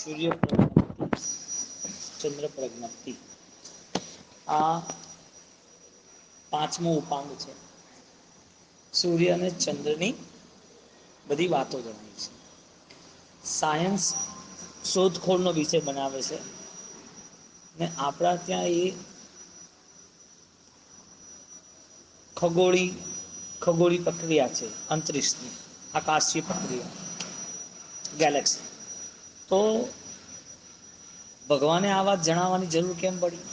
સૂર્ય પ્રજ્ઞપ્તિ, ચંદ્ર પ્રજ્ઞપ્તિ આ પાંચમું ઉપાંગ છે. સૂર્ય અને ચંદ્રની બધી વાતો જણાય છે. સાયન્સ શોધખોળનો વિષય બનાવે છે ને આપણા ત્યાં એ ખગોળી પ્રક્રિયા છે. અંતરિક્ષની આકાશી પ્રક્રિયા ગેલેક્સી તો ભગવાને આ વાત જણાવવાની જરૂર કેમ પડી?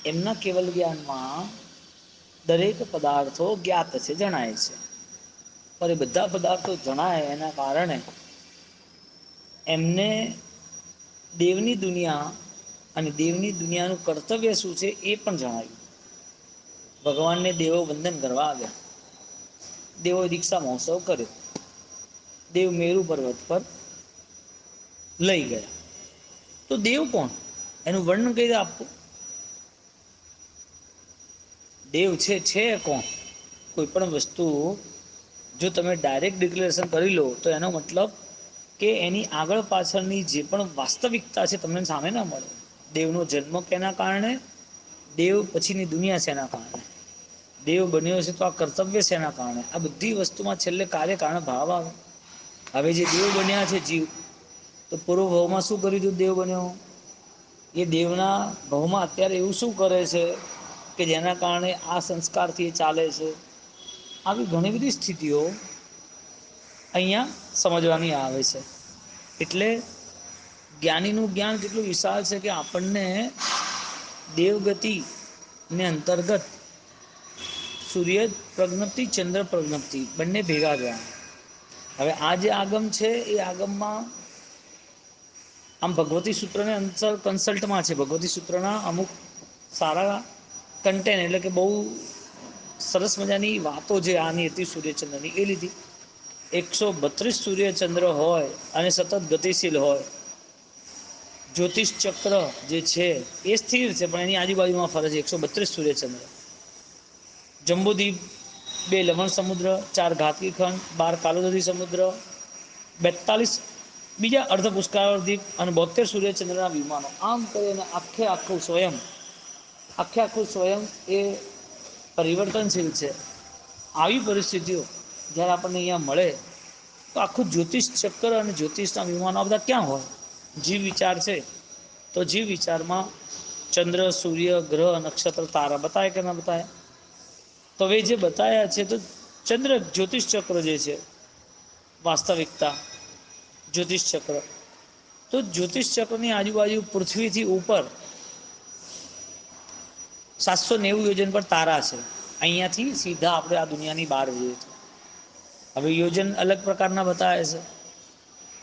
એમના કેવલ જ્ઞાનમાં દરેક પદાર્થો જ્ઞાત છે, જણાય છે. પણ એ બધા પદાર્થો જણાય એના કારણે એમને દેવની દુનિયા અને દેવની દુનિયાનું કર્તવ્ય શું છે એ પણ જણાવ્યું. ભગવાનને દેવો વંદન કરવા આવ્યા. દેવો દીક્ષા મહોત્સવ કર્યો. દેવ મેરુ પર્વત પર લઈ ગયા. તો દેવ કોણ? એનું વર્ણન કઈ રીતે આપવું? દેવ છે કોણ? કોઈ પણ વસ્તુ જો તમે ડાયરેક્ટ ડિક્લેરેશન કરી લો તો એનો મતલબ કે એની આગળ પાછળની જે પણ વાસ્તવિકતા છે તમને સામે ના મળે. દેવનો જન્મ કેના કારણે? દેવ પછીની દુનિયા શેના કારણે? દેવ બન્યો છે તો આ કર્તવ્ય છે એના કારણે. આ બધી વસ્તુમાં છેલ્લે કાર્ય કારણ ભાવ આવે. હવે જે દેવ બન્યા છે જીવ, તો પૂર્વ ભાવમાં શું કર્યું હતું દેવ બન્યો? એ દેવના ભાવમાં અત્યારે એવું શું કરે છે કે જેના કારણે આ સંસ્કારથી ચાલે છે? આવી ઘણી બધી સ્થિતિઓ અહીંયા સમજવાની આવે છે. એટલે જ્ઞાનીનું જ્ઞાન કેટલું વિશાળ છે કે આપણને દેવગતિ ને અંતર્ગત સૂર્ય પ્રજ્ઞપ્તિ, ચંદ્ર પ્રજ્ઞપ્તિ બંને ભેગા થયા. હવે આ જે આગમ છે એ આગમમાં આમ ભગવતી સૂત્રને અંતર કન્સલ્ટમાં છે. ભગવતી સૂત્રના અમુક સારા કન્ટેન્ટ એટલે કે બહુ સરસ મજાની વાતો જે આની હતી સૂર્યચંદ્રની એ લીધી. 132 સૂર્યચંદ્ર હોય અને સતત ગતિશીલ હોય. જ્યોતિષ ચક્ર જે છે એ સ્થિર છે પણ એની આજુબાજુમાં ફરે છે. 132 સૂર્યચંદ્ર. જંબુદ્વીપ, 2 લવણ સમુદ્ર, 4 ઘાતકી ખંડ, 12 કાલોદરી સમુદ્ર, 42 બીજા અર્ધ પુષ્કળ દ્વીપ અને 72 સૂર્યચંદ્રના વિમાનો. આમ કરીને આખે આખું સ્વયં એ પરિવર્તનશીલ છે. આવી પરિસ્થિતિઓ જ્યારે આપણને અહીંયા મળે તો આખું જ્યોતિષ ચક્ર અને જ્યોતિષના વિમાનો આ બધા ક્યાં હોય? જીવ વિચાર છે તો જીવ વિચારમાં ચંદ્ર, સૂર્ય, ગ્રહ, નક્ષત્ર, તારા બતાય કે ના બતાય? તો હવે જે બતાયા છે તો ચંદ્ર જ્યોતિષ ચક્ર જે છે વાસ્તવિકતા જ્યોતિષ ચક્ર, તો જ્યોતિષ ચક્રની આજુબાજુ પૃથ્વીથી ઉપર 790 યોજન પર તારા છે. અહીંયાથી સીધા આપણે આ દુનિયાની બહાર જઈએ છીએ. હવે યોજન અલગ પ્રકારના બતાવે છે.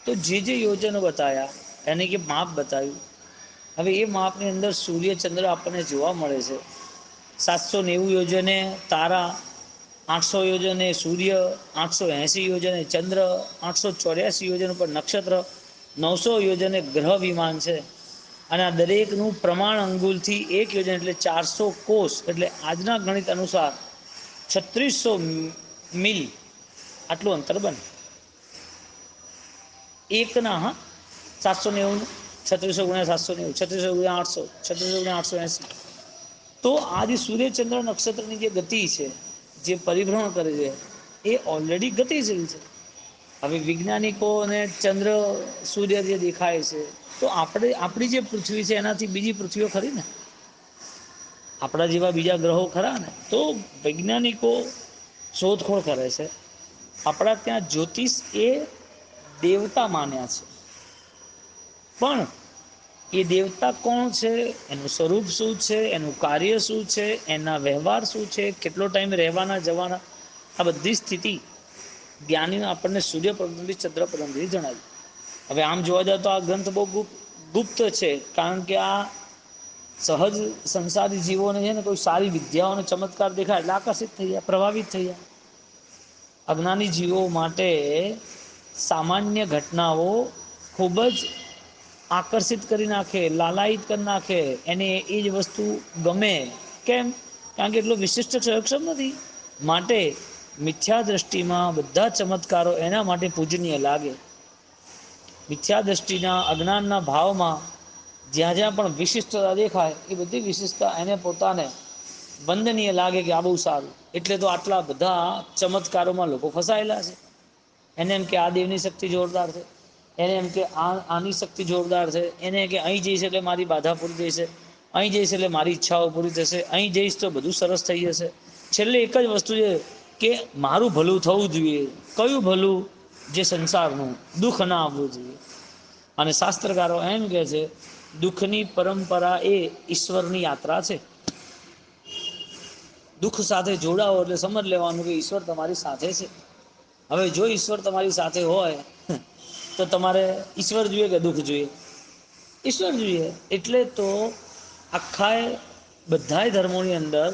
તો જે યોજનો બતાવ્યા એને કે માપ બતાવ્યું. હવે એ માપની અંદર સૂર્યચંદ્ર આપણને જોવા મળે છે. 790 યોજને તારા, 800 યોજને સૂર્ય, 880 યોજને ચંદ્ર, 884 યોજન ઉપર નક્ષત્ર, 900 યોજને ગ્રહ વિમાન છે. અને આ દરેકનું પ્રમાણ અંગુલથી 1 યોજન એટલે 400 કોષ એટલે આજના ગણિત અનુસાર 3600 મીલ આટલું અંતર બને. એકના 790 3600 ગુણ્યા 790, 3600 ગુણ્યા 800, 3600 ગુણ્યા 880. તો આ જે સૂર્યચંદ્ર નક્ષત્રની જે ગતિ છે, જે પરિભ્રમણ કરે છે, એ ઓલરેડી ગતિશીલ છે. હવે વૈજ્ઞાનિકોને ચંદ્ર, સૂર્ય જે દેખાય છે તો આપણી જે પૃથ્વી છે એનાથી બીજી પૃથ્વીઓ ખરી ને? આપણા જેવા બીજા ગ્રહો ખરા ને? તો વૈજ્ઞાનિકો શોધખોળ કરે છે. આપણા ત્યાં જ્યોતિષ એ દેવતા માન્યા છે. પણ એ દેવતા કોણ છે, એનું સ્વરૂપ શું છે, એનું કાર્ય શું છે, એના વ્યવહાર શું છે, કેટલો ટાઈમ રહેવાના જવાના, આ બધી સ્થિતિ જ્ઞાનીને આપણને સૂર્ય પ્રજ્ઞપ્તિ, ચંદ્ર પ્રજ્ઞપ્તિ જણાવી. હવે આમ જોવા જાવ તો આ ગ્રંથ બહુ ગુપ્ત છે. કારણ કે આ સહજ સંસારી જીવોને છે ને કોઈ સારી વિદ્યાઓને ચમત્કાર દેખાય એટલે આકર્ષિત થઈ જાય, પ્રભાવિત થઈ જાય. અજ્ઞાની જીવો માટે સામાન્ય ઘટનાઓ ખૂબ જ આકર્ષિત કરી નાખે, લાલાયિત કરી નાખે, એને એ જ વસ્તુ ગમે. કેમ? કારણ કે એટલો વિશિષ્ટ સક્ષમ નથી. માટે મિથ્યા દ્રષ્ટિમાં બધા ચમત્કારો એના માટે પૂજનીય લાગે. મિથ્યા દ્રષ્ટિના અજ્ઞાનના ભાવમાં જ્યાં જ્યાં પણ વિશિષ્ટતા દેખાય એ બધી વિશિષ્ટતા એને પોતાને વંદનીય લાગે કે આ બહુ સારું, એટલે તો આટલા બધા ચમત્કારોમાં લોકો ફસાયેલા છે. એને એમ કે આ દેવની શક્તિ જોરદાર છે, એને એમ કે આની શક્તિ જોરદાર છે, એને કે અહીં જઈશ એટલે મારી બાધા પૂરી જશે, અહીં જઈશ એટલે મારી ઈચ્છાઓ પૂરી થશે, અહીં જઈશ તો બધું સરસ થઈ જશે. છેલ્લે એક જ વસ્તુ છે કે મારું ભલું થવું જોઈએ. કયું ભલું? જે સંસારનું દુઃખ ના આવવું જોઈએ. અને શાસ્ત્રકારો એમ કહે છે દુઃખની પરંપરા એ ઈશ્વરની યાત્રા છે. દુઃખ સાથે જોડાઓ એટલે સમજ લેવાનું કે ઈશ્વર તમારી સાથે છે. હવે જો ઈશ્વર તમારી સાથે હોય તો તમારે ઈશ્વર જોઈએ કે દુઃખ જોઈએ? ઈશ્વર જોઈએ. એટલે તો આખા બધાય ધર્મોની અંદર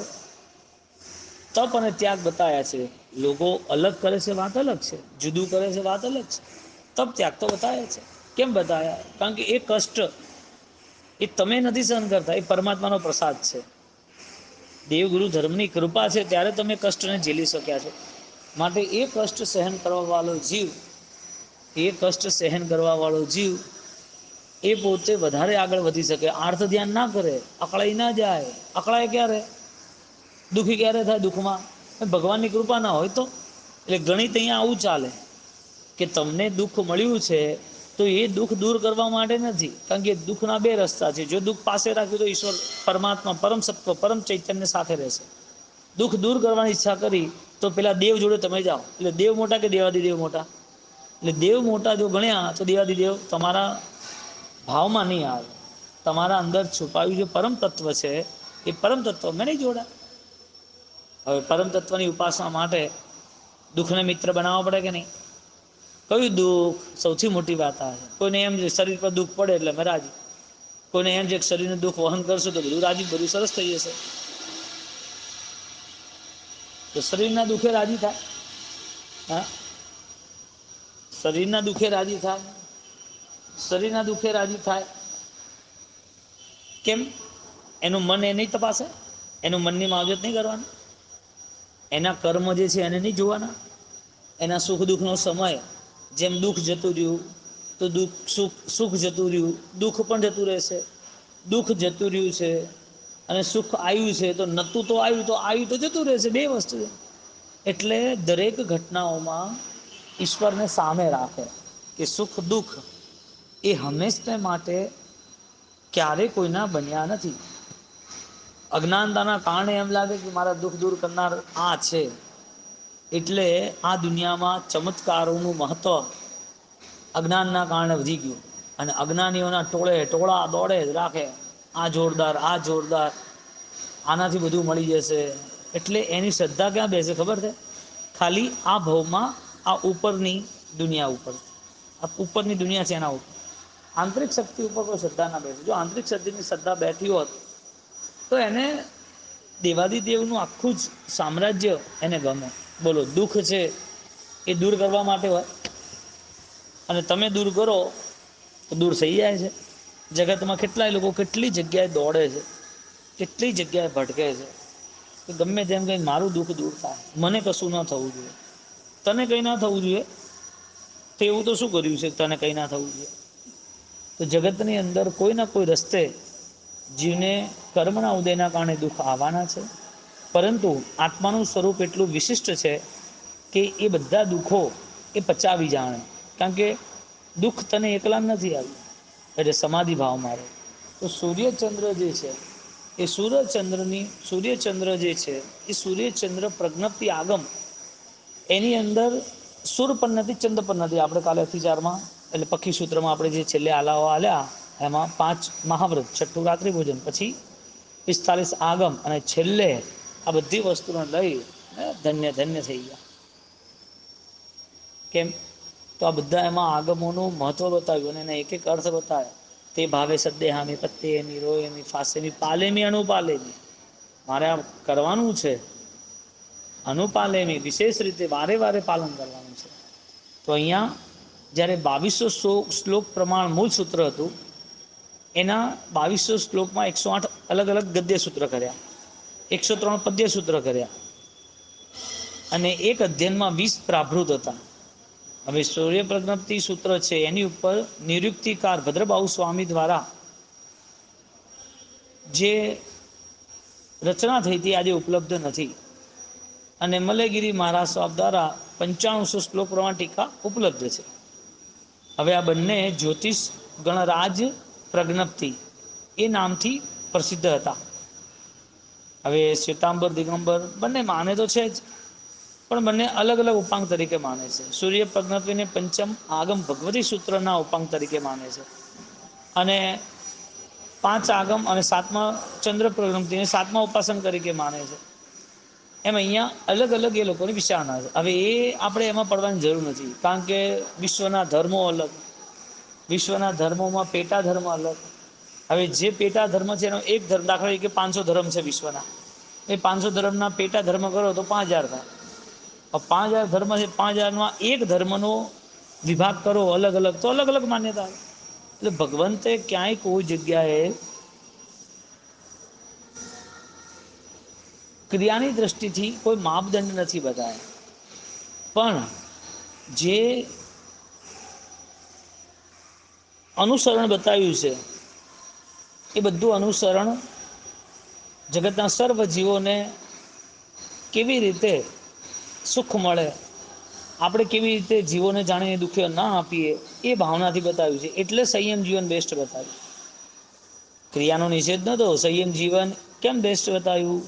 તપ અને ત્યાગ બતાવ્યા છે. લોકો અલગ કરે છે વાત અલગ છે, જુદું કરે છે વાત અલગ છે. તપ ત્યાગ તો બતાવ્યા છે. કેમ બતાવ્યા? કારણ કે એ કષ્ટ એ તમે નથી સહન કરતા, એ પરમાત્માનો પ્રસાદ છે. દેવગુરુ ધર્મની કૃપા છે ત્યારે તમે કષ્ટને ઝીલી શક્યા છો. માટે એ કષ્ટ સહન કરવા વાળો જીવ, એ કષ્ટ સહન કરવા વાળો જીવ એ પોતે વધારે આગળ વધી શકે. આર્થ ધ્યાન ના કરે, અકળાઈ ના જાય. અકળાય ક્યારે? દુઃખી ક્યારે થાય? દુઃખમાં ભગવાનની કૃપા ના હોય તો. એટલે ગણિત અહીંયા આવું ચાલે કે તમને દુઃખ મળ્યું છે તો એ દુઃખ દૂર કરવા માટે નથી. કારણ કે દુઃખના બે રસ્તા છે. જો દુઃખ પાસે રાખ્યું તો ઈશ્વર પરમાત્મા પરમ સત્વ પરમ ચૈતન્ય સાથે રહેશે. દુઃખ દૂર કરવાની ઈચ્છા કરી તો પેલા દેવ જોડે તમે જાઓ. એટલે દેવ મોટા કે દેવાદિદેવ મોટા? એટલે દેવ મોટા જો ગણ્યા તો દેવાદિદેવ તમારા ભાવમાં નહીં આવે. તમારા અંદર છુપાયું જે પરમ તત્વ છે એ પરમ તત્વ મેં નહીં જોડા. હવે પરમ તત્વની ઉપાસના માટે દુઃખને મિત્ર બનાવવા પડે કે નહીં? કયું દુઃખ સૌથી મોટી વાત આવે? કોઈને એમ છે શરીર પર દુઃખ પડે એટલે અમે રાજી. કોઈને એમ છે કે શરીરનું દુઃખ વહન કરશું તો બધું રાજી, બધું સરસ થઈ જશે. તો શરીરના દુઃખે રાજી થાય? હા, શરીરના દુઃખે રાજી થાય? શરીરના દુઃખે રાજી થાય કેમ? એનું મન એ નહીં તપાસે? એનું મનની માવજત નહીં કરવાની? એના કર્મ જે છે એને નહીં જોવાના? એના સુખ દુઃખનો સમય જેમ દુઃખ જતું રહ્યું તો સુખ જતું રહ્યું, દુઃખ પણ જતું રહેશે. દુઃખ જતું રહ્યું છે અને સુખ આવ્યું છે તો નતું તો આવ્યું તો જતું રહેશે. બે વસ્તુ છે. એટલે દરેક ઘટનાઓમાં ઈશ્વરને સામે રાખે કે સુખ દુઃખ એ હંમેશને માટે ક્યારેય કોઈના બન્યા નથી. અજ્ઞાનતાના કારણે એમ લાગે કે મારા દુઃખ દૂર કરનાર આ છે, એટલે આ દુનિયામાં ચમત્કારોનું મહત્વ અજ્ઞાનના કારણે વધી ગયું. અને અજ્ઞાનીઓના ટોળે ટોળા દોડે જ રાખે, આ જોરદાર, આ જોરદાર, આનાથી બધું મળી જશે. એટલે એની શ્રદ્ધા ક્યાં બેસે ખબર છે? ખાલી આ ભવમાં, આ ઉપરની દુનિયા ઉપર. આ ઉપરની દુનિયા છે એના ઉપર. આંતરિક શક્તિ ઉપર કોઈ શ્રદ્ધા ના બેસે. જો આંતરિક શક્તિની શ્રદ્ધા બેઠી હોત તો એને દેવાદિદેવનું આખું જ સામ્રાજ્ય એને ગમે. બોલો, દુઃખ છે એ દૂર કરવા માટે હોય અને તમે દૂર કરો તો દૂર થઈ જાય છે. જગતમાં કેટલાય લોકો કેટલી જગ્યાએ દોડે છે, કેટલી જગ્યાએ ભટકે છે કે ગમે તેમ કંઈ મારું દુઃખ દૂર થાય, મને કશું ન થવું જોઈએ. તને કંઈ ના થવું જોઈએ તો એવું તો શું કર્યું છે તને કંઈ ના થવું જોઈએ? તો જગતની અંદર કોઈના કોઈ રસ્તે જીવને કર્મના ઉદયના કારણે દુઃખ આવવાના છે. પરંતુ આત્માનું સ્વરૂપ એટલું વિશિષ્ટ છે કે એ બધા દુઃખો એ પચાવી જાણે. કારણ કે દુઃખ તને એકલા નથી આવ્યું, એટલે સમાધિ ભાવ મારો. તો સૂર્યચંદ્ર જે છે એ સૂર્યચંદ્ર જે છે એ સૂર્યચંદ્ર પ્રજ્ઞપ્તિ આગમ એની અંદર સુર પણ નથી, ચંદ્ર પણ નથી. આપણે કાલે અતિચારમાં એટલે પક્ષી સૂત્રમાં આપણે જે છેલ્લે આલાઓ આલ્યા એમાં 5 મહાવ્રત, છઠ્ઠું રાત્રિ ભોજન, પછી 45 આગમ અને છેલ્લે આ બધી વસ્તુને લઈ ધન્ય ધન્ય થઈ ગયા. કેમ? તો આ બધા એમાં આગમોનું મહત્વ બતાવ્યું અને એના એક એક અર્થ બતાવ્યા. તે ભાવે સદ્દેહામી પત્તેમી રોયમી ફાસેમી પાલેમી અનુપાલેમી. મારે આ કરવાનું છે, અનુપાલેમી વિશેષ રીતે વારે વારે પાલન કરવાનું છે. તો અહીંયા જ્યારે 2200 શ્લોક પ્રમાણ મૂળ સૂત્ર હતું, એના 2200 શ્લોકમાં 108 અલગ અલગ ગદ્ય સૂત્ર કર્યા, 103 પદ્ય સૂત્ર કર્યા અને એક અધ્યયનમાં 20 પ્રાભૃત હતા. હવે સૂર્ય પ્રજ્ઞપ્તિ સૂત્ર છે એની ઉપર નિરુક્તિકાર ભદ્રબાહુ સ્વામી દ્વારા જે રચના થઈ હતી આજે ઉપલબ્ધ નથી, અને મલયગીરી મહારાજ સાહેબ દ્વારા 9500 શ્લોક પ્રમાણ ટીકા ઉપલબ્ધ છે. હવે આ બંને જ્યોતિષ ગણરાજ પ્રજ્ઞપ્તિ એ નામથી પ્રસિદ્ધ હતા. હવે શ્વેતાંબર દિગંબર બંને માને તો છે જ, પણ બંને અલગ અલગ ઉપાંગ તરીકે માને છે. સૂર્ય પ્રજ્ઞપ્તિને પંચમ આગમ ભગવતી સૂત્રના ઉપાંગ તરીકે માને છે, અને 5 આગમ અને 7મા ચંદ્ર પ્રજ્ઞપ્તિને 7મા ઉપાસન તરીકે માને છે. એમ અહીંયા અલગ અલગ એ લોકોની વિચારણા છે. હવે એ આપણે એમાં પડવાની જરૂર નથી, કારણ કે વિશ્વના ધર્મો અલગ, વિશ્વના ધર્મોમાં પેટા ધર્મ અલગ. હવે જે પેટા ધર્મ છે એનો એક ધર્મ, દાખલા તરીકે 500 ધર્મ છે વિશ્વના, એ 500 ધર્મના પેટા ધર્મ કરો તો 5000 થાય. 5000 ધર્મ છે, 5000માં એક ધર્મનો વિભાગ કરો અલગ અલગ, તો અલગ અલગ માન્યતા. એટલે ભગવંતે ક્યાંય કોઈ જગ્યાએ ક્રિયાની દ્રષ્ટિથી કોઈ માપદંડ નથી બતાવ્યા, પણ જે અનુસરણ બતાવ્યું છે એ બધું અનુસરણ જગતના સર્વ જીવોને કેવી રીતે સુખ મળે, આપણે કેવી રીતે જીવોને જાણીને દુખ્યો ના આપીએ, એ ભાવનાથી બતાવ્યું છે. એટલે સંયમ જીવન બેસ્ટ બતાવ્યું. ક્રિયાનો નિષેધ નતો, સંયમ જીવન કેમ બેસ્ટ બતાવ્યું?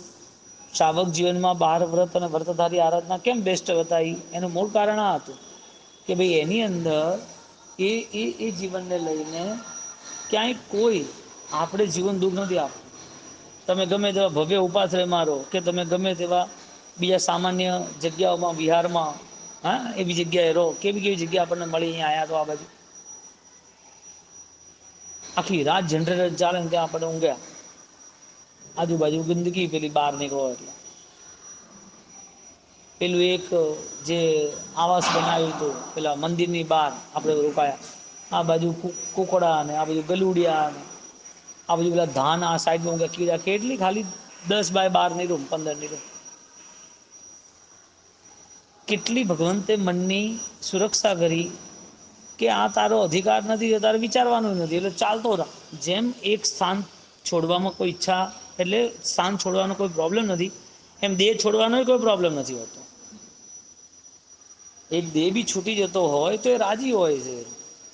શ્રાવક જીવનમાં 12 વ્રત અને વ્રતધારી આરાધના કેમ બેસ્ટ બતાવી? એનું મૂળ કારણ આ હતું કે ભાઈ એની અંદર એ જીવનને લઈને ક્યાંય કોઈ આપણે જીવન દુઃખ નથી આપતું. તમે ગમે તેવા ભવ્ય ઉપાશ્રય મારો, કે તમે ગમે તેવા બીજા સામાન્ય જગ્યાઓમાં વિહારમાં, હા, એવી જગ્યાએ રહો, કેવી કેવી જગ્યા આપણને મળી. અહીંયા આવ્યા તો આ બાજુ આખી રાત જનરેટર ચાલે ને ત્યાં આપણે ઊંઘ્યા, આજુબાજુ ગંદકી પેલી બહાર નીકળો એટલે. પેલું એક જે આવાસ બનાવ્યું હતું પેલા મંદિરની બહાર આપણે રોકાયા, આ બાજુ કુકડા ને આ બાજુ ગલુડિયા ને આ બાજુ પેલા ધાન આ સાઈડમાં કીડા, કેટલી ખાલી 10 બાય 12 રૂમ, 15 રૂમ. કેટલી ભગવંતે મનની સુરક્ષા કરી કે આ તારો અધિકાર નથી, તારે વિચારવાનું નથી, એટલે ચાલતો રહે. જેમ એક સ્થાન છોડવામાં કોઈ ઈચ્છા, એટલે સ્થાન છોડવાનો કોઈ પ્રોબ્લેમ નથી, એમ દેહ છોડવાનો કોઈ પ્રોબ્લેમ નથી હોતો. એક દેહ બી છૂટી જતો હોય તો એ રાજી હોય છે.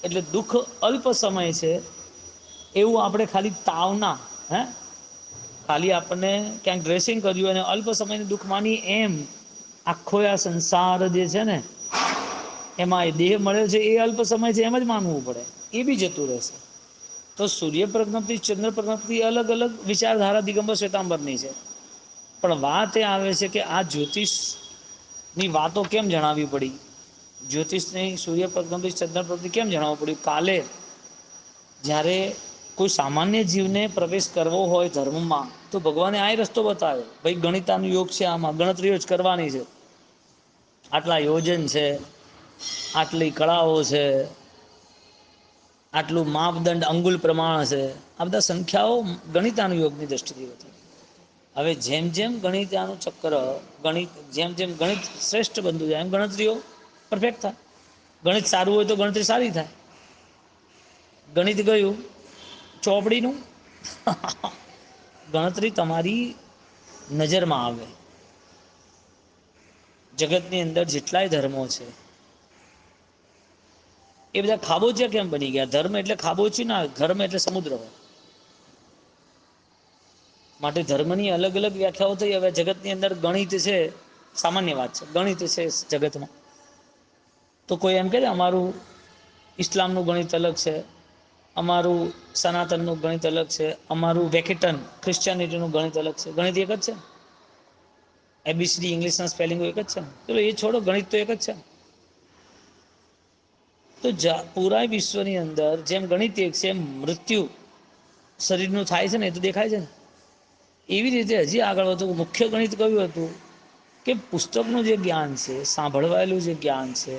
એટલે દુઃખ અલ્પ સમય છે એવું આપણે ખાલી તાવના, હે, ખાલી આપણને ક્યાંક ડ્રેસિંગ કર્યું અને અલ્પ સમયનું દુઃખ માની એમ આખો આ સંસાર જે છે ને એમાં એ દેહ મળ્યો છે એ અલ્પ સમય છે એમ જ માનવું પડે, એ બી જતું રહેશે. તો સૂર્ય પ્રજ્ઞપ્તિ, ચંદ્ર પ્રજ્ઞપ્તિ અલગ અલગ વિચારધારા દિગંબર શ્વેતાંબરની છે, પણ વાત એ આવે છે કે આ જ્યોતિષની વાતો કેમ જણાવવી પડી, જ્યોતિષની સૂર્ય પ્રજ્ઞપ્તિ ચંદ્ર પ્રજ્ઞપ્તિ કેમ જણાવવું પડ્યું? કાલે જ્યારે કોઈ સામાન્ય જીવને પ્રવેશ કરવો હોય ધર્મમાં, તો ભગવાને આ રસ્તો બતાવ્યો, ભાઈ ગણિતાનો યોગ છે, આમાં ગણતરીઓ જ કરવાની છે, આટલા યોજન છે, આટલી કળાઓ છે, આટલું માપદંડ અંગુલ પ્રમાણ છે, આ બધા સંખ્યાઓ ગણિતાનુયોગની દ્રષ્ટિથી હતી. હવે જેમ જેમ ગણિતાનું ચક્ર, ગણિત જેમ જેમ ગણિત શ્રેષ્ઠ બનતું જાય એમ ગણતરીઓ પરફેક્ટ થાય. ગણિત સારું હોય તો ગણતરી સારી થાય. ગણિત ગયું ચોપડીનું, ગણતરી તમારી નજરમાં આવે. જગતની અંદર જેટલાય ધર્મો છે એ બધા ખાબોચિયા કેમ બની ગયા? ધર્મ એટલે ખાબોચી ના, ધર્મ એટલે સમુદ્ર હોય. માટે ધર્મની અલગ અલગ વ્યાખ્યાઓ થઈ. હવે જગતની અંદર ગણિત છે, સામાન્ય વાત છે, ગણિત છે જગતમાં, તો કોઈ એમ કહે અમારું ઇસ્લામનું ગણિત અલગ છે, અમારું સનાતનનું ગણિત અલગ છે, અમારું વેકેટન ક્રિશ્ચિયાનિટીનું ગણિત અલગ છે. ગણિત એક જ છે, એબીસીડી ઇંગ્લિશના સ્પેલિંગો એક જ છે. ચલો એ છોડો, ગણિત તો એક જ છે. તો પૂરા વિશ્વની અંદર જેમ ગણિત એક છે, એમ મૃત્યુ શરીરનું થાય છે ને, એ તો દેખાય છે ને. એવી રીતે હજી આગળ વધુ મુખ્ય ગણિત કયું હતું કે પુસ્તકનું જે જ્ઞાન છે, સાંભળવાયેલું જે જ્ઞાન છે,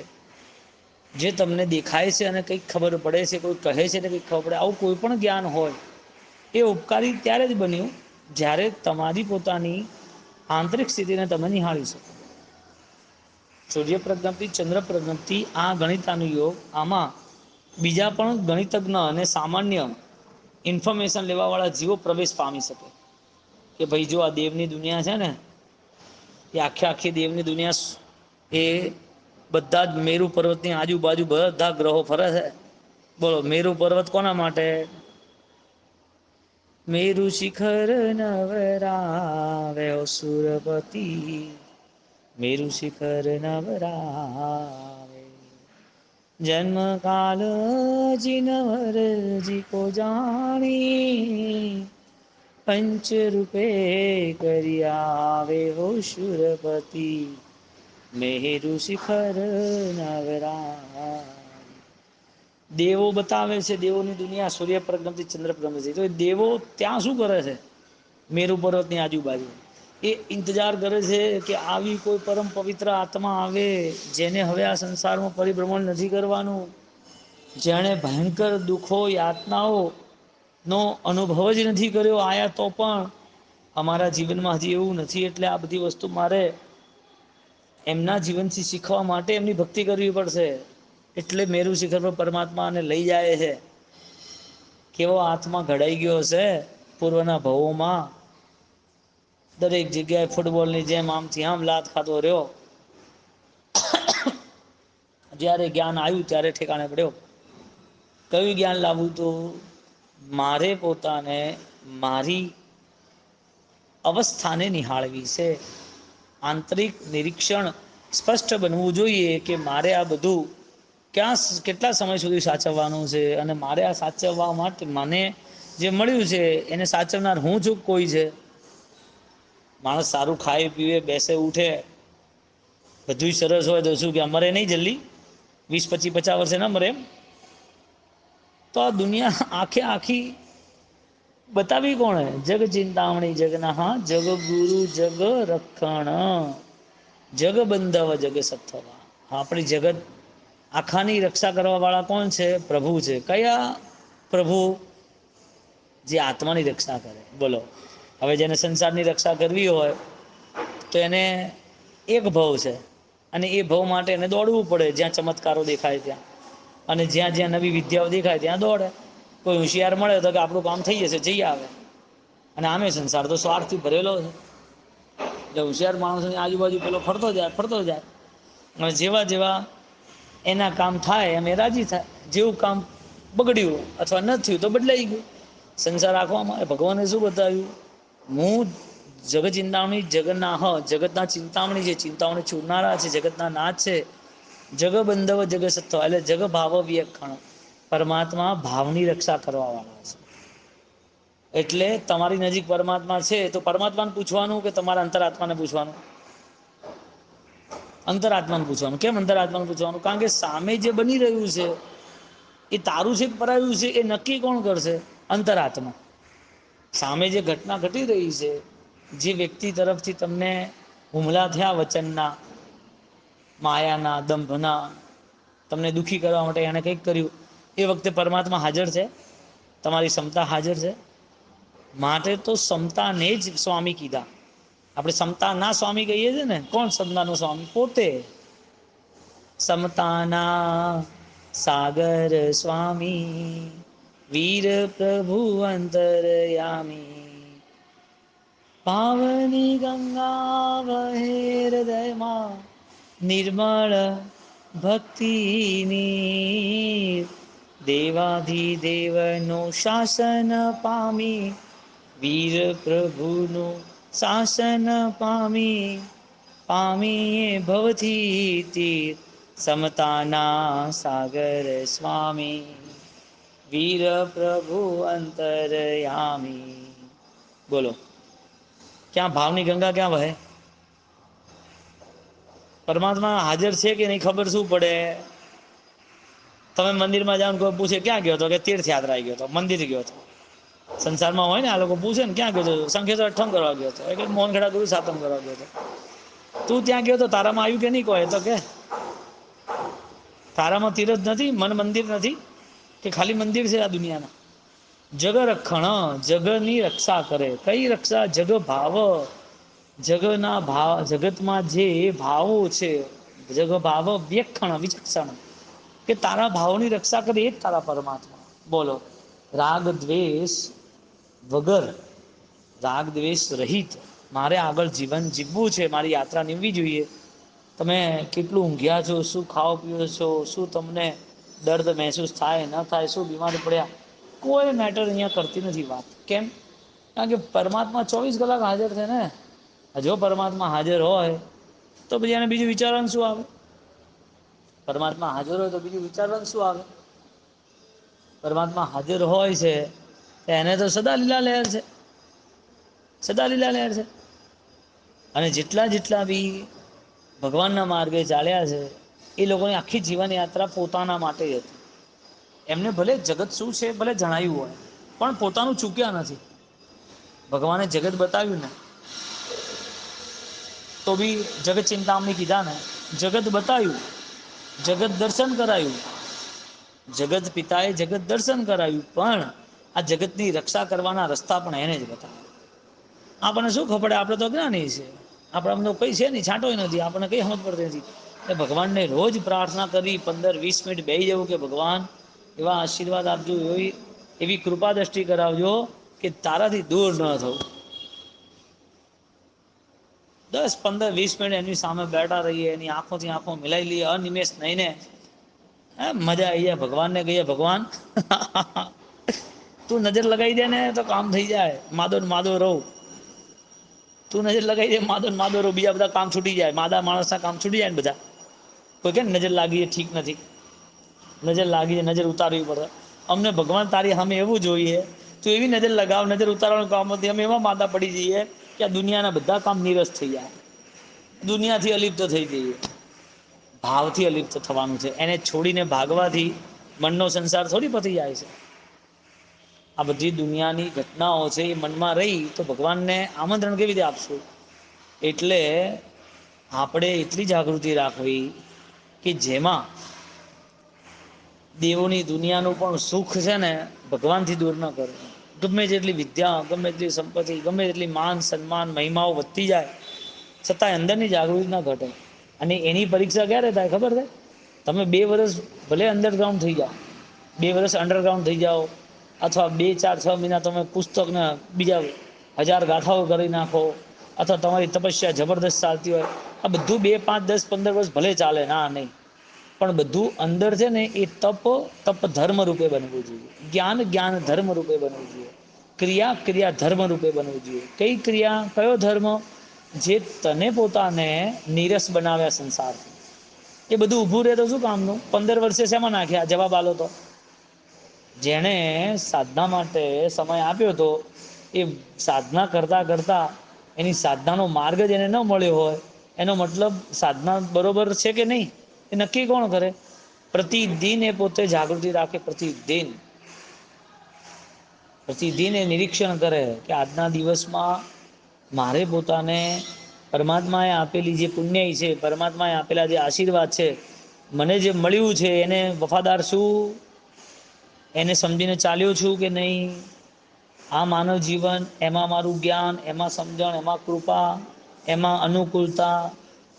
જે તમને દેખાય છે અને કંઈક ખબર પડે છે, કોઈ કહે છે ને કંઈક ખબર પડે, આવું કોઈ પણ જ્ઞાન હોય એ ઉપકારી ત્યારે જ બન્યું જ્યારે તમારી પોતાની આંતરિક સ્થિતિને તમે નિહાળી શકો. સૂર્ય પ્રજ્ઞપ્તિ, ચંદ્ર પ્રજ્ઞપ્તિ, આ ગણિતાનુયોગ, આમાં બીજા પણ ગણિતજ્ઞ અને સામાન્ય ઇન્ફોર્મેશન લેવાવાળા જીવો પ્રવેશ પામી શકે કે ભાઈ જો આ દેવની દુનિયા છે ને એ આખે આખી દેવની દુનિયા એ બધા જ મેરુ પર્વતની આજુબાજુ બધા ગ્રહો ફરે છે. બોલો મેરુ પર્વત કોના માટે? મેરુ શિખર નવરાવે સુરપતિ, મેરુ શિખર નવરાવે, જન્મ કાલ જીનવર જી કો જાણી, પંચ રૂપે કરી આવે હો શુરપતિ, મેરુ શિખર નવરાવે. દેવો બતાવે છે, દેવોની દુનિયા સૂર્ય પ્રજ્ઞપ્તિ, ચંદ્ર પ્રજ્ઞપ્તિ. તો દેવો ત્યાં શું કરે છે? મેરુ પર્વતની આજુબાજુ એ ઇંતજાર કરે છે કે આવી કોઈ પરમ પવિત્ર આત્મા આવે જેને હવે આ સંસારમાં પરિભ્રમણ નથી કરવાનું, જેણે ભયંકર દુઃખો યાતનાઓ નો અનુભવ જ નથી કર્યો, આયા તો પણ અમારા જીવનમાં હજી એવું નથી, એટલે આ બધી વસ્તુ મારે એમના જીવનથી શીખવા માટે એમની ભક્તિ કરવી પડશે. એટલે મેરુ શિખર પર પરમાત્માને લઈ જાય છે. કેવો આત્મા ઘડાઈ ગયો હશે પૂર્વના ભવોમાં, દરેક જગ્યાએ ફૂટબોલની જેમ આમથી આમ લાત ખાતો રહ્યો, જ્યારે જ્ઞાન આવ્યું ત્યારે ઠેકાણે પડ્યો. કયું જ્ઞાન લાવવું? તો મારે પોતાને મારી અવસ્થાને નિહાળવી છે. આંતરિક નિરીક્ષણ સ્પષ્ટ બનવું જોઈએ કે મારે આ બધું ક્યાં કેટલા સમય સુધી સાચવવાનું છે, અને મારે આ સાચવવા માટે મને જે મળ્યું છે એને સાચવનાર હું છું કોઈ છે? માણસ સારું ખાય પીવે બેસે ઉઠે બધું સરસ હોય તો શું કે મરે નહીં જલ્દી? 20-25-50 વર્ષે ના મરે એમ? તો આ દુનિયા આખે આખી બતાવી કોણે? જગ ચિંતામણી જગના, હા જગ ગુરુ જગ રક્ષણ, જગ બંધવ જગ સત્થવા. આપણી જગત આખાની રક્ષા કરવા વાળા કોણ છે? પ્રભુ છે. કયા પ્રભુ? જે આત્માની રક્ષા કરે. બોલો, હવે જેને સંસારની રક્ષા કરવી હોય તો એને એક ભવ છે, અને એ ભવ માટે એને દોડવું પડે, જ્યાં ચમત્કારો દેખાય ત્યાં, અને જ્યાં જ્યાં નવી વિદ્યાઓ દેખાય ત્યાં દોડે. કોઈ હોશિયાર મળે તો કે આપણું કામ થઈ જશે, જઈ આવે. અને આમે સંસાર તો સ્વાર્થથી ભરેલો છે. એટલે હોશિયાર માણસોની આજુબાજુ પેલો ફરતો જાય, અને જેવા જેવા એના કામ થાય એમ એ રાજી થાય. જેવું કામ બગડ્યું અથવા ન થયું તો બદલાઈ ગયું. સંસાર આંખવામાં આવે. ભગવાને શું બતાવ્યું? હું જગ ચિંતામણી જગન્નાહ, જગતના ચિંતામણી છે, ચિંતાઓને છૂડનારા છે, જગતના નાથ છે. જગ બંધવ જગ સત્વ, એટલે જગ ભાવ વ્યખણ, પરમાત્મા ભાવની રક્ષા કરવા વાળા છે. એટલે તમારી નજીક પરમાત્મા છે તો પરમાત્માને પૂછવાનું કે તમારા અંતરાત્માને પૂછવાનું? અંતરાત્માને પૂછવાનું. કેમ અંતરાત્માને પૂછવાનું? કારણ કે સામે જે બની રહ્યું છે એ તારું છે કે પરાયું છે એ નક્કી કોણ કરશે? અંતરાત્મા. સામે જે ઘટના ઘટી રહી છે, જે વ્યક્તિ તરફથી તમને હુમલા થયા વચનના, માયાના, દંભના, તમને દુઃખી કરવા માટે એણે કંઈક કર્યું, એ વખતે પરમાત્મા હાજર છે? તમારી ક્ષમતા હાજર છે? માટે તો ક્ષમતાને જ સ્વામી કીધા. આપણે ક્ષમતાના સ્વામી કહીએ છીએ ને. કોણ ક્ષમતાનો સ્વામી? પોતે. સમતાના સાગર સ્વામી, વીર પ્રભુ અંતરયામી, પાવની ગંગા વહે હૃદયમાં, નિર્મળ ભક્તિની, દેવાધિદેવનો શાસન પામી, વીર પ્રભુનું શાસન પામી, પામીએ ભવથી તીર, સમતાના સાગર સ્વામી, વીર પ્રભુ અંતરયામી. બોલો, ક્યાં ભાવની ગંગા ક્યાં વહે? પરમાત્મા હાજર છે કે નહીં ખબર શું પડે? તમે મંદિરમાં જાઓ, કોઈ પૂછે ક્યાં ગયો હતો? કે તીર્થયાત્રા ગયો હતો, મંદિર ગયો હતો. સંસારમાં હોય ને, આ લોકો પૂછે ને ક્યાં ગયો હતો? સંખેશ્વર અઠ્ઠમ કરવા ગયો હતો, એટલે મોહનખેડા ગુરુ સાતમ કરવા ગયો હતો. તું ત્યાં ગયો તો તારામાં આવ્યું કે નહીં? કહે તો કે તારામાં તીરથ નથી, મન મંદિર નથી, કે ખાલી મંદિર છે આ દુનિયાના? જગ રક્ષણ, જગની રક્ષા કરે. કઈ રક્ષા? જગ ભાવ. જગના ભાવ, જગતમાં જે ભાવો છે, ભજગ ભાવ વ્યક્ષણ વિચક્ષણ, કે તારા ભાવોની રક્ષા કરે એ જ તારા પરમાત્મા. બોલો, રાગ દ્વેષ વગર, રાગ દ્વેષ રહિત મારે આગળ જીવન જીવવું છે, મારી યાત્રા નીવવી જોઈએ. તમે કેટલું ઊંઘ્યા છો, શું ખાઓ પીઓ છો, શું તમને દર્દ મહેસૂસ થાય ન થાય, શું બીમાર પડ્યા, કોઈ મેટર અહીંયા કરતી નથી વાત. કેમ? કારણ કે પરમાત્મા 24 કલાક હાજર છે ને. જો પરમાત્મા હાજર હોય તો પછી એને બીજું વિચારવાનું શું આવે? પરમાત્મા હાજર હોય તો બીજું વિચારવાનું શું આવે? પરમાત્મા હાજર હોય છે એને તો સદા લીલા લહેર છે, સદા લીલા લહેર છે. અને જેટલા જેટલા બી ભગવાનના માર્ગે ચાલ્યા છે એ લોકોની આખી જીવન યાત્રા પોતાના માટે જ હતી. એમને ભલે જગત શું છે ભલે જણાવ્યું હોય, પણ પોતાનું ચૂક્યા નથી. ભગવાને જગત બતાવ્યું ને તો બી જગત ચિંતામણી કીધા ને, જગત બતાવ્યું, જગત દર્શન કરાયું, જગત પિતાએ જગત દર્શન કરાવ્યું, પણ આ જગતની રક્ષા કરવાના રસ્તા પણ એને જ બતાવ્યા. આપણને શું ખબર પડે? આપણે તો અજ્ઞાની છે, આપણામાં તો કઈ છે નહીં, છાંટોય નથી, આપણને કઈ સમજ પડતી નથી. એટલે ભગવાનને રોજ પ્રાર્થના કરી, 15-20 મિનિટ બેસી જવું કે ભગવાન એવા આશીર્વાદ આપજો, એવી કૃપા દ્રષ્ટિ કરાવજો કે તારાથી દૂર ન થવું. 10-15-20 મિનિટ એની સામે બેઠા રહીએ, એની આંખોથી આંખો મિલાઈ લઈએ, અનિમેષ નહીં ને મજા આવી જાય. ભગવાનને કહીએ, ભગવાન તું નજર લગાવી દે ને તો કામ થઈ જાય. માદો ને માદો રહું, તું નજર લગાવી દે, માદો ને માદો રહું, બીજા બધા કામ છૂટી જાય. માદા માણસના કામ છૂટી જાય ને બધા. કોઈ કે નજર લાગી ઠીક નથી, નજર લાગી, નજર ઉતારવી પડે. અમને ભગવાન તારી સામે એવું જોઈએ, તું એવી નજર લગાવ, નજર ઉતારવાનું કામ હતી, અમે એવા માદા પડી જઈએ કે આ દુનિયાના બધા કામ નીરસ થઈ જાય, દુનિયાથી અલિપ્ત થઈ જઈએ. ભાવથી અલિપ્ત થવાનું છે. એને છોડીને ભાગવાથી મનનો સંસાર થોડી પતી જાય છે. આ બધી દુનિયાની ઘટનાઓ છે એ મનમાં રહી તો ભગવાનને આમંત્રણ કેવી રીતે આપશું? એટલે આપણે એટલી જાગૃતિ રાખવી કે જેમાં દેવોની દુનિયાનું પણ સુખ છે ને ભગવાનથી દૂર ન કરવું. ગમે તેટલી વિદ્યા, ગમે તેટલી સંપત્તિ, ગમે તેટલી માન સન્માન મહિમાઓ વધતી જાય, છતાંય અંદરની જાગૃતિ ના ઘટે. અને એની પરીક્ષા ક્યારે થાય ખબર છે? તમે 2 વર્ષ ભલે અંડરગ્રાઉન્ડ થઈ જાઓ, 2 વર્ષ અંડરગ્રાઉન્ડ થઈ જાઓ, અથવા 2-4-6 મહિના તમે પુસ્તકને બીજા 1000 ગાથાઓ કરી નાખો, અથવા તમારી તપસ્યા જબરદસ્ત ચાલતી હોય, આ બધું 2-5-10-15 વર્ષ ભલે ચાલે, ના નહીં, પણ બધું અંદર છે ને એ તપ ધર્મ રૂપે બનવું જોઈએ, જ્ઞાન ધર્મ રૂપે બનવું જોઈએ, ક્રિયા ધર્મ રૂપે બનવું જોઈએ. કઈ ક્રિયા, કયો ધર્મ? જે તને પોતાને નીરસ બનાવ્યા સંસારથી. એ બધું ઊભું રહે તો શું કામનું? 15 વર્ષે શેમાં નાખ્યા? જવાબ આલો તો. જેણે સાધના માટે સમય આપ્યો હતો, એ સાધના કરતા કરતા એની સાધનાનો માર્ગ જ એને ન મળ્યો હોય, એનો મતલબ સાધના બરોબર છે કે નહીં એ નક્કી કોણ કરે? પ્રતિદિન એ પોતે જાગૃતિ રાખે, પ્રતિદિન એ નિરીક્ષણ કરે કે આજના દિવસમાં મારે પોતાને પરમાત્માએ આપેલી જે પુણ્ય છે, પરમાત્માએ આપેલા જે આશીર્વાદ છે, મને જે મળ્યું છે એને વફાદાર છું, એને સમજીને ચાલ્યો છું કે નહીં? આ માનવ જીવન, એમાં મારું જ્ઞાન, એમાં સમજણ, એમાં કૃપા, એમાં અનુકૂળતા,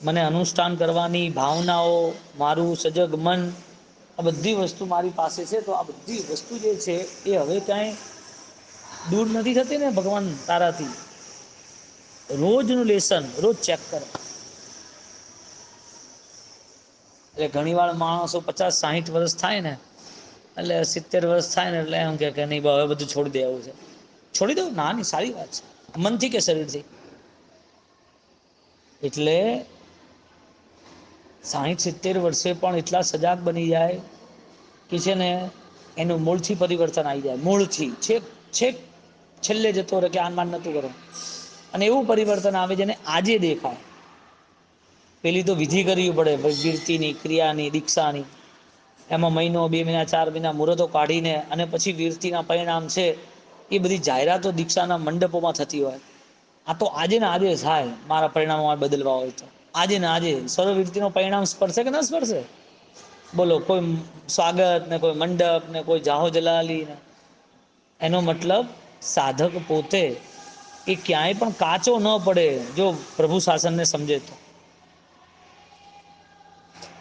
મને અનુષ્ઠાન કરવાની ભાવનાઓ, મારું સજગ મન, આ બધી વસ્તુ મારી પાસે છે. તો આ બધી વસ્તુ જે છે એ હવે ક્યાંય દૂર નથી થતી ને ભગવાન તારાથી? રોજનું લેસન રોજ ચેક કરો. એટલે ઘણી વાર માણસો 50-60 વર્ષ થાય ને, એટલે 70 વર્ષ થાય ને એટલે એમ કે નહીં હવે બધું છોડી દેવું છે. છોડી દઉં? ના નહીં, સારી વાત છે. મનથી કે શરીરથી? એટલે 60-70 વર્ષે પણ એટલા સજાગ બની જાય કે છે ને એનું મૂળથી પરિવર્તન આવી જાય. મૂળથી છેક છેક છેલ્લે જતો રહે કે આનમાન નહોતું કરો, અને એવું પરિવર્તન આવે જેને આજે દેખાય. પેલી તો વિધિ કરવી પડે, વીરતીની, ક્રિયાની, દીક્ષાની. એમાં મહિનો, 2 મહિના, 4 મહિના મુહૂર્તો કાઢીને અને પછી વીરતીના પરિણામ છે એ બધી જાહેરાતો દીક્ષાના મંડપોમાં થતી હોય. આ તો આજે ને આજે થાય. મારા પરિણામોમાં બદલવા હોય તો આજે ને આજે સર્વવીરતીનો પરિણામ સ્પર્શે કે ન સ્પર્શે? બોલો, કોઈ સ્વાગત ને, કોઈ મંડપ ને, કોઈ જાહો જલાલી ને. એનો મતલબ સાધક પોતે એ ક્યાંય પણ કાચો ન પડે જો પ્રભુ શાસનને સમજે તો.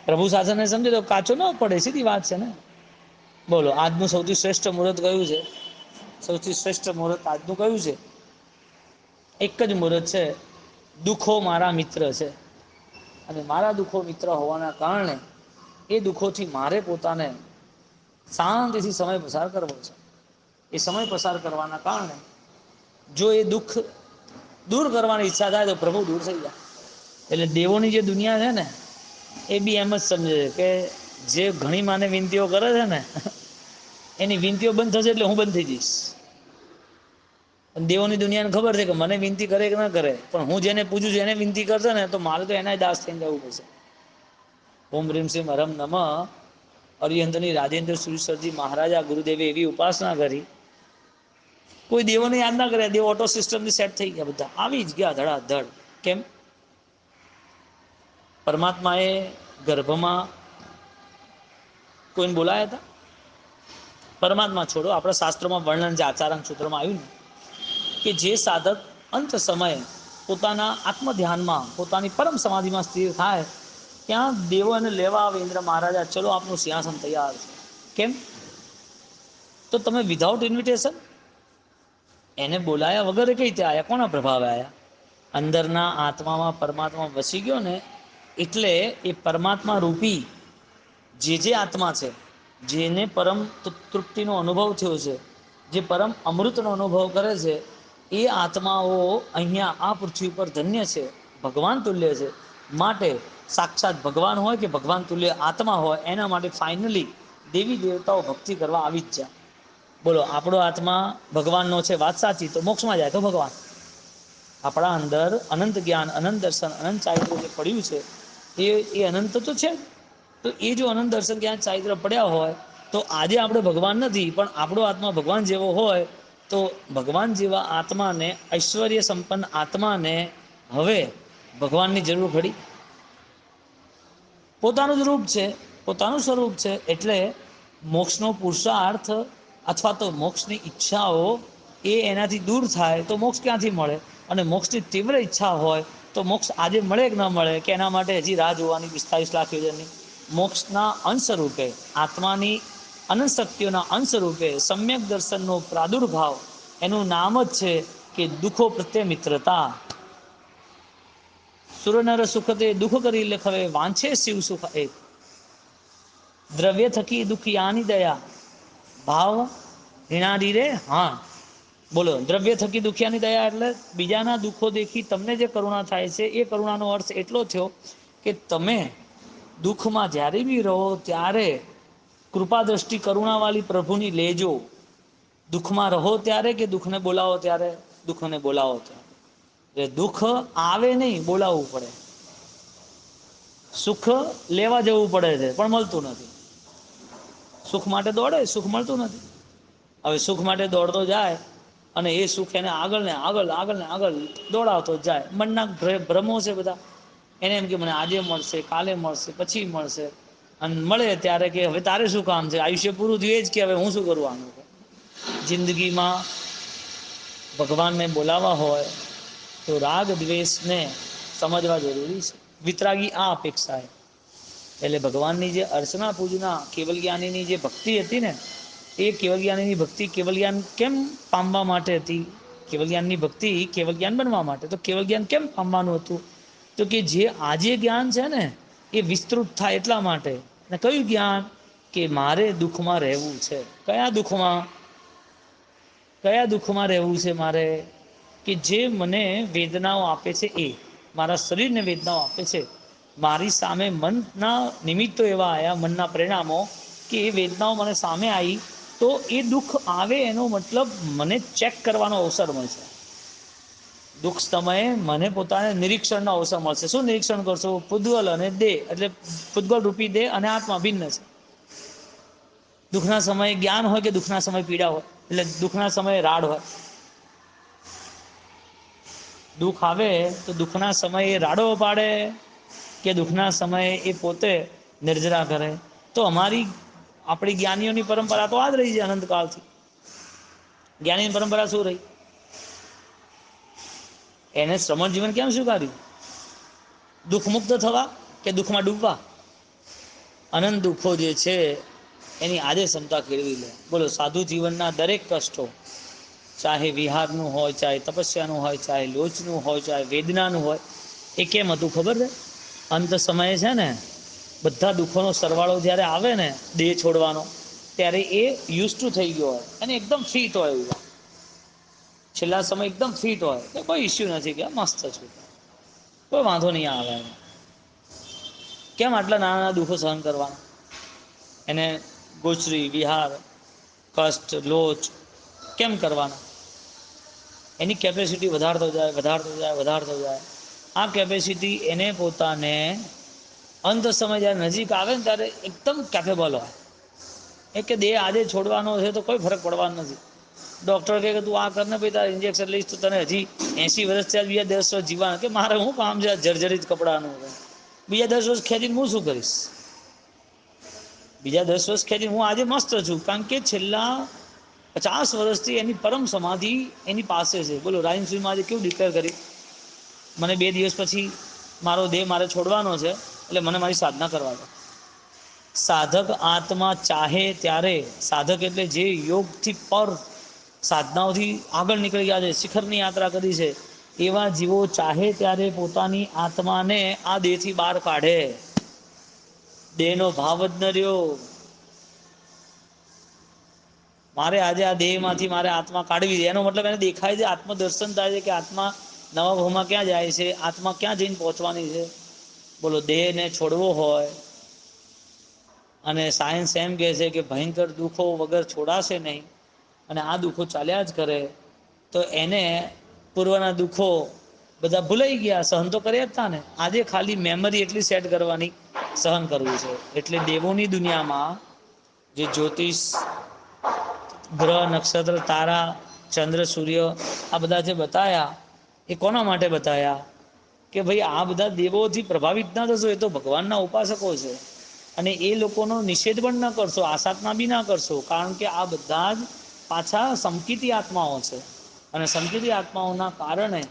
પ્રભુ શાસનને સમજે તો કાચો ન પડે, સીધી વાત છે ને. બોલો, આજનું સૌથી શ્રેષ્ઠ મુહૂર્ત કયું છે? સૌથી શ્રેષ્ઠ મુહૂર્ત આજનું કયું છે? એક જ મુહૂર્ત છે, દુઃખો મારા મિત્ર છે. અને મારા દુઃખો મિત્ર હોવાના કારણે એ દુઃખોથી મારે પોતાને શાંતિથી સમય પસાર કરવો છે. એ સમય પસાર કરવાના કારણે જો એ દુઃખ દૂર કરવાની ઈચ્છા થાય તો પ્રભુ દૂર થઈ જાય. એટલે દેવોની જે દુનિયા છે ને, એ બી એમ જ સમજે છે કે જે ઘણી માને વિનંતીઓ કરે છે ને, એની વિનંતીઓ બંધ થશે એટલે હું બંધ થઈ જઈશ. દેવોની દુનિયાને ખબર છે કે મને વિનંતી કરે કે ના કરે, પણ હું જેને પૂછું છું એને વિનંતી કરશે ને તો મારે તો એના દાસ થઈને જવું પડશે. ઓમ રીમ શ્રીમ હરમ નમઃ અરિહંતની રાજેન્દ્ર સુરીશ્વરજી મહારાજા ગુરુદેવે એવી ઉપાસના કરી, કોઈ દેવોને યાદ ના કરે, દેવ ઓટો સિસ્ટમથી સેટ થઈ ગયા, બધા આવી જ ગયા ધડાધડ. કેમ? પરમાત્મા એ ગર્ભમાં કોઈને બોલાયા હતા? પરમાત્મા છોડો, આપણા શાસ્ત્રોમાં વર્ણન છે, આચારણ સૂત્રમાં આવ્યું ને કે જે સાધક અંત સમયે પોતાના આત્મ ધ્યાનમાં, પોતાની પરમ સમાધિમાં સ્થિર થાય, ત્યાં દેવો એને લેવા આવે. ઇન્દ્ર મહારાજા, ચલો આપનું સિંહાસન તૈયાર છે. કેમ? તો તમે વિધાઉટ ઇન્વિટેશન, એને બોલાયા વગર કઈ રીતે આયા? કોના પ્રભાવે આયા? અંદરના આત્મામાં પરમાત્મા વસી ગયો ને, એટલે એ પરમાત્મા રૂપી જે આત્મા છે, જેને પરમ તૃપ્તિનો અનુભવ થયો છે, જે પરમ અમૃતનો અનુભવ કરે છે, એ આત્માઓ અહીંયા આ પૃથ્વી પર ધન્ય છે, ભગવાન તુલ્ય છે. માટે સાક્ષાત ભગવાન હોય કે ભગવાન તુલ્ય આત્મા હોય, એના માટે ફાઇનલી દેવી દેવતાઓ ભક્તિ કરવા આવી જ જાય. બોલો, આપણો આત્મા ભગવાનનો છે, વાત સાચી, તો મોક્ષમાં જાય તો ભગવાન. આપણા અંદર અનંત જ્ઞાન, અનંત દર્શન, અનંત ચારિત્ર જે પડ્યું છે, એ અનંત તો છે. તો એ જો અનંત દર્શન જ્ઞાન ચારિત્ર પડ્યા હોય, તો આજે આપણે ભગવાન નથી, પણ આપણો આત્મા ભગવાન જેવો હોય, તો ભગવાન જેવા આત્માને, ઐશ્વર્ય સંપન્ન આત્માને હવે ભગવાનની જરૂર પડી? પોતાનું જ રૂપ છે, પોતાનું સ્વરૂપ છે, એટલે મોક્ષનો પુરુષાર્થ અથવા તો મોક્ષની ઈચ્છાઓ એ એનાથી દૂર થાય તો મોક્ષ ક્યાંથી મળે? અને મોક્ષની તીવ્ર ઈચ્છા હોય તો મોક્ષ આજે મળે કે ન મળે, કે એના માટે હજી રાહ જોવાની 45 લાખ યોજનની? મોક્ષના અંશ રૂપે, આત્માની અનંત શક્તિઓના અંશ રૂપે સમ્યક દર્શનનો પ્રાદુર્ભાવ, એનું નામ જ છે કે દુઃખો પ્રત્યે મિત્રતા. સુર નર સુખ તે દુઃખ કરી લખવે, વાંછે શિવ સુખ એક. દ્રવ્ય થકી દુખિયાની દયા, ભાવ હિણાડી રે. હા, બોલો, દ્રવ્ય થકી દુખિયાની દયા એટલે બીજાના દુઃખો દેખી તમને જે કરુણા થાય છે, એ કરુણાનો અર્થ એટલો થયો કે તમે દુઃખમાં જ્યારે બી રહો ત્યારે કૃપા દ્રષ્ટિ કરુણાવાળી પ્રભુની લેજો. દુઃખમાં રહો ત્યારે કે દુઃખને બોલાવો ત્યારે? દુઃખને બોલાવો ત્યારે. એટલે દુઃખ આવે નહીં, બોલાવવું પડે. સુખ લેવા જવું પડે છે, પણ મળતું નથી. સુખ માટે દોડે, સુખ મળતું નથી. હવે સુખ માટે દોડતો જાય અને એ સુખ એને આગળ ને આગળ, આગળ ને આગળ દોડાવતો જાય. મનના ભ્રમો છે બધા. એને એમ કે મને આજે મળશે, કાલે મળશે, પછી મળશે. અને મળે ત્યારે કે હવે તારે શું કામ છે? આયુષ્ય પૂરું થયું એ જ કે હવે હું શું કરું આનું? જિંદગીમાં ભગવાનને બોલાવવા હોય તો રાગ દ્વેષને સમજવા જરૂરી છે. વિતરાગી આ અપેક્ષા છે. એટલે ભગવાનની જે અર્ચના પૂજના કેવલ જ્ઞાનીની જે ભક્તિ હતી ને, એ કેવલ જ્ઞાનીની ભક્તિ કેવલ જ્ઞાન કેમ પામવા માટે હતી? કેવલ જ્ઞાનની ભક્તિ કેવલ જ્ઞાન બનવા માટે. તો કેવલ જ્ઞાન કેમ પામવાનું હતું? તો કે જે આજે જ્ઞાન છે ને, એ વિસ્તૃત થાય એટલા માટે. અને કયું જ્ઞાન? કે મારે દુઃખમાં રહેવું છે. કયા દુઃખમાં? કયા દુઃખમાં રહેવું છે મારે? કે જે મને વેદનાઓ આપે છે, એ મારા શરીરને વેદનાઓ આપે છે. મારી સામે મનના નિમિત્તો એવા આવ્યા, મનના પરિણામો, કે એ વેદનાઓ મને સામે આવી, તો એ દુઃખ આવે એનો મતલબ મને ચેક કરવાનો અવસર મળશે. દુઃખ સમયે મને પોતાને નિરીક્ષણનો અવસર મળશે. શું નિરીક્ષણ કરશો? પૂતગલ અને દેહ, એટલે પૂતગલ રૂપી દેહ અને આત્મા ભિન્ન છે. દુઃખના સમયે જ્ઞાન હોય કે દુઃખના સમયે પીડા હોય? એટલે દુઃખના સમયે રાડ હોય. દુઃખ આવે તો દુઃખના સમયે રાડો પાડે કે દુઃખના સમયે એ પોતે નિર્જરા કરે? તો અમારી આપણી જ્ઞાનીઓની પરંપરા તો આ જ રહી છે અનંતકાળથી. જ્ઞાનીની પરંપરા શું રહી? એને શ્રમણ જીવન કેમ સ્વીકાર્યું? દુઃખ મુક્ત થવા કે દુઃખમાં ડૂબવા? અનંત દુઃખો જે છે એની આજે ક્ષમતા કેળવી લે. બોલો, સાધુ જીવનના દરેક કષ્ટો, ચાહે વિહારનું હોય, ચાહે તપસ્યાનું હોય, ચાહે લોચનું હોય, ચાહે વેદનાનું હોય, એ કેમ હતું ખબર છે? અંત સમયે છે ને બધા દુઃખોનો સરવાળો જ્યારે આવે ને દેહ છોડવાનો, ત્યારે એ યુઝ ટુ થઈ ગયો હોય અને એકદમ ફિટ હોય એવું. છેલ્લા સમય એકદમ ફિટ હોય કે કોઈ ઇસ્યુ નથી, કે મસ્ત છું, કોઈ વાંધો નહીં આવે. કેમ આટલા નાના નાના દુઃખો સહન કરવાના? એને ગોચરી, વિહાર, કષ્ટ, લોચ કેમ કરવાના? એની કેપેસિટી વધારતો જાય, વધારતો જાય, વધારતો જાય. આ કેપેસિટી એને પોતાને અંત સમય જ્યારે નજીક આવે ને ત્યારે એકદમ કેપેબલ હોય. એ કે દેહ આજે છોડવાનો છે તો કોઈ ફરક પડવાનો નથી. ડૉક્ટર કહે કે તું આ કર ને ભાઈ, તારે ઇન્જેક્શન લઈશ તો તને હજી 80 વર્ષ ત્યાં બીજા 10 વર્ષ જીવવાના. કે મારે શું કામ છે જર્જરિત કપડાનું? બીજા 10 વર્ષ ખેંચીને હું શું કરીશ? બીજા 10 વર્ષ ખેંચીને હું આજે મસ્ત છું, કારણ કે છેલ્લા 50 વર્ષથી એની પરમ સમાધિ એની પાસે છે. બોલો, રાયન સિંહ આજે કેવું ડિક્લેર કરી, મને 2 દિવસ પછી મારો દેહ મારે છોડવાનો છે, એટલે મને મારી સાધના કરવા દો. સાધક આત્મા ચાહે ત્યારે, સાધક એટલે જે યોગથી પર સાધનાઓથી આગળ નીકળી ગયા છે, શિખરની યાત્રા કરી છે, એવા જીવો ચાહે ત્યારે પોતાની આત્માને આ દેહથી બહાર કાઢે. દેહનો ભાવ જ ન રહ્યો. મારે આજે આ દેહમાંથી મારે આત્મા કાઢવી છે, એનો મતલબ એને દેખાય છે, આત્મદર્શન થાય છે કે આત્મા નવા ભાવમાં ક્યાં જાય છે, આત્મા ક્યાં જઈને પહોંચવાની છે. બોલો, દેહને છોડવો હોય અને સાયન્સ એમ કહે છે કે ભયંકર દુઃખો વગર છોડાશે નહીં અને આ દુઃખો ચાલ્યા જ કરે, તો એને પૂર્વના દુઃખો બધા ભૂલાઈ ગયા, સહન તો કર્યા જ હતા ને. આજે ખાલી મેમરી એટલી સેટ કરવાની, સહન કરવું છે. એટલે દેવોની દુનિયામાં જે જ્યોતિષ, ગ્રહ, નક્ષત્ર, તારા, ચંદ્ર, સૂર્ય આ બધા જે બતાયા, એ કોના માટે બતાયા? કે ભાઈ આ બધા દેવોથી પ્રભાવિત ના થશો, એ તો ભગવાનના ઉપાસકો છે. અને એ લોકોનો નિષેધ પણ ન કરશો, આસાધના બી ના કરશો, કારણ કે આ બધા જ પાછા સમકીતી આત્માઓ છે. અને સમકીતી આત્માઓના કારણે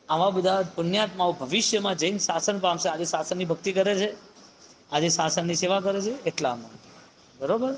આવા બધા પુણ્યાત્માઓ ભવિષ્યમાં જઈને શાસન પામશે. આજે શાસનની ભક્તિ કરે છે, આજે શાસનની સેવા કરે છે, એટલા માટે. બરોબર?